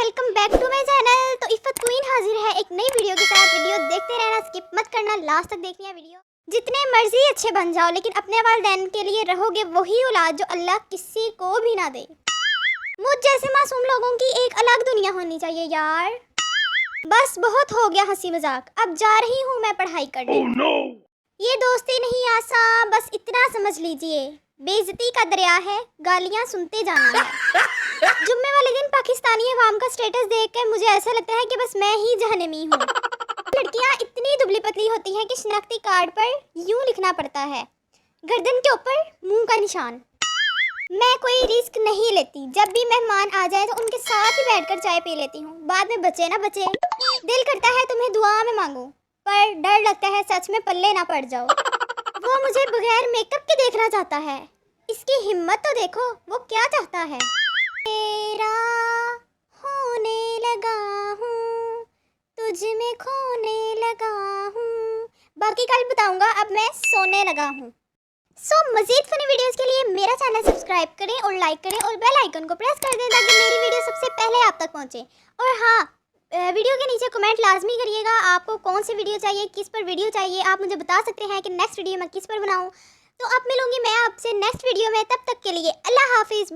Welcome back to my channel. तो Iffat queen हाजिर है एक नई वीडियो के साथ। वीडियो देखते रहना, स्किप मत करना, लास्ट तक देखनी है वीडियो। जितने मर्जी अच्छे बन जाओ, लेकिन अपने वालिदैन के लिए रहोगे वही औलाद जो अल्लाह किसी को भी ना दे। मुझ जैसे मासूम लोगों की एक अलग दुनिया होनी चाहिए यार। बस बहुत हो गया हंसी मजाक, अब जा रही हूँ मैं पढ़ाई करने। ये दोस्ती नहीं आसान, बस इतना समझ लीजिए, बेइज्जती का दरिया है, गालियाँ सुनते जाना है। जुम्मे वाले दिन पाकिस्तानी अवाम का स्टेटस देखकर मुझे ऐसा लगता है कि बस मैं ही जहन्नमी हूँ। लड़कियाँ इतनी दुबली पतली होती हैं कि शनाख्ती कार्ड पर यूं लिखना पड़ता है, गर्दन के ऊपर मुंह का निशान। मैं कोई रिस्क नहीं लेती, जब भी मेहमान आ जाए तो उनके साथ ही बैठकर चाय पी लेती हूँ। बाद में बचे ना बचे, दिल करता है तुम्हें दुआ में मांगो, पर डर लगता है सच में पल्ले ना पड़ जाओ। वो मुझे बगैर मेकअप के देखना चाहता है, इसकी हिम्मत तो देखो, वो क्या चाहता है। तेरा होने लगा हूँ, तुझ में खोने लगा हूँ, बाकी कल बताऊंगा, अब मैं सोने लगा हूँ। मज़ीद फनी वीडियोस के लिए मेरा चैनल सब्सक्राइब करें और लाइक करें और बेल आइकन को प्रेस कर दें ताकि मेरी वीडियो सबसे पहले आप तक पहुँचे। और हाँ, वीडियो के नीचे कमेंट लाजमी करिएगा, आपको कौन सी वीडियो चाहिए, किस पर वीडियो चाहिए, आप मुझे बता सकते हैं कि नेक्स्ट वीडियो मैं किस पर बनाऊँ। तो अब मिलूंगी मैं आपसे नेक्स्ट वीडियो में, तब तक के लिए अल्लाह हाफिज़।